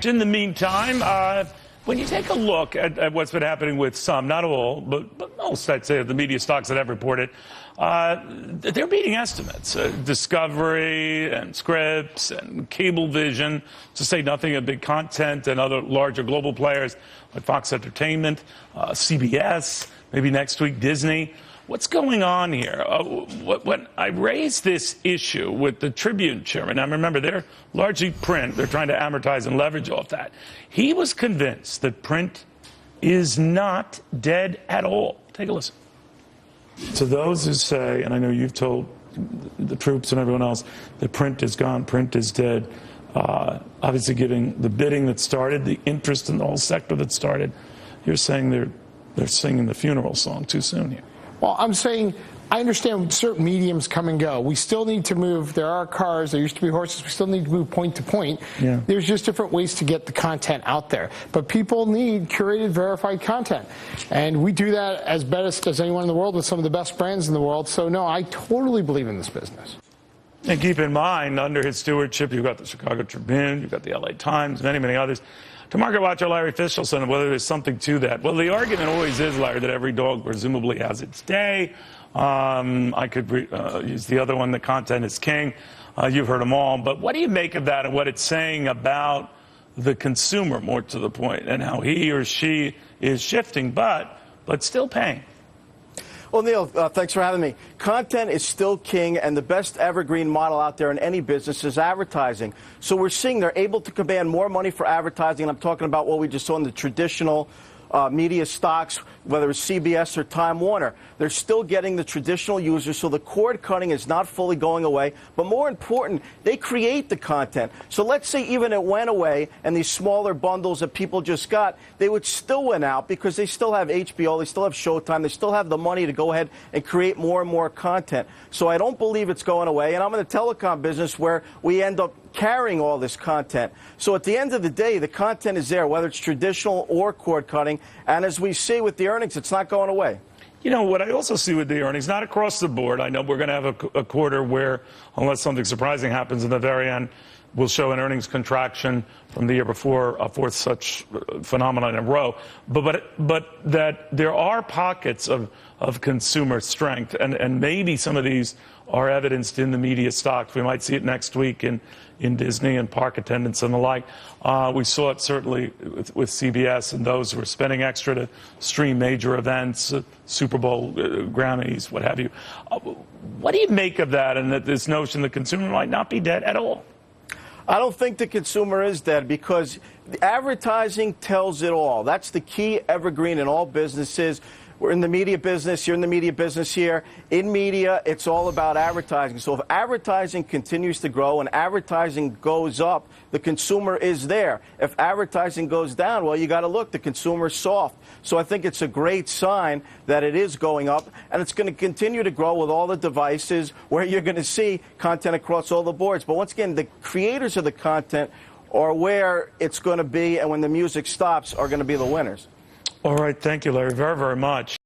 In the meantime, when you take a look at what's been happening with some, not all, but most, I'd say, of the media stocks that have reported, they're beating estimates. Discovery and Scripps and Cablevision, to say nothing of big content and other larger global players like Fox Entertainment, CBS, maybe next week Disney. What's going on here? When I raised this issue with the Tribune chairman, now remember, they're largely print. They're trying to amortize and leverage off that. He was convinced that print is not dead at all. Take a listen. To those who say, and I know you've told the troops and everyone else, that print is gone, print is dead, obviously giving the bidding that started, the interest in the whole sector that started, you're saying they're singing the funeral song too soon here. Well, I'm saying I understand certain mediums come and go. We still need to move. There are cars. There used to be horses. We still need to move point to point. Yeah. There's just different ways to get the content out there. But people need curated, verified content. And we do that as best as anyone in the world with some of the best brands in the world. So, no, I totally believe in this business. And keep in mind, under his stewardship, you've got the Chicago Tribune, you've got the LA Times, many, many others. To market watcher Larry Fishelson, whether there's something to that. Well, the argument always is, Larry, that every dog presumably has its day. I could use the other one, the content is king. You've heard them all. But what do you make of that and what it's saying about the consumer, more to the point, and how he or she is shifting, but still paying? Well, Neil, thanks for having me. Content is still king, and the best evergreen model out there in any business is advertising. So we're seeing they're able to command more money for advertising, and I'm talking about what we just saw in the traditional media stocks, whether it's CBS or Time Warner. They're still getting the traditional users, so the cord cutting is not fully going away. But more important, they create the content. So let's say even it went away and these smaller bundles that people just got, they would still win out because they still have HBO, they still have Showtime, they still have the money to go ahead and create more and more content. So I don't believe it's going away. And I'm in the telecom business where we end up carrying all this content. So at the end of the day, the content is there, whether it's traditional or cord cutting. And as we see with the earnings, it's not going away. You know, what I also see with the earnings, not across the board, I know we're going to have a quarter where, unless something surprising happens in the very end, we'll show an earnings contraction from the year before, a fourth such phenomenon in a row. But that there are pockets of consumer strength, and maybe some of these are evidenced in the media stocks. We might see it next week in Disney and park attendance and the like. We saw it certainly with CBS and those who are spending extra to stream major events, Super Bowl, Grammys, what have you. What do you make of that, and that this notion the consumer might not be dead at all? I don't think the consumer is dead because advertising tells it all. That's the key evergreen in all businesses. We're in the media business. You're in the media business here. In media, it's all about advertising. So if advertising continues to grow and advertising goes up, the consumer is there. If advertising goes down, well, you got to look. The consumer's soft. So I think it's a great sign that it is going up, and it's going to continue to grow with all the devices where you're going to see content across all the boards. But once again, the creators of the content are where it's going to be, and when the music stops, are going to be the winners. All right. Thank you, Larry, very, very much.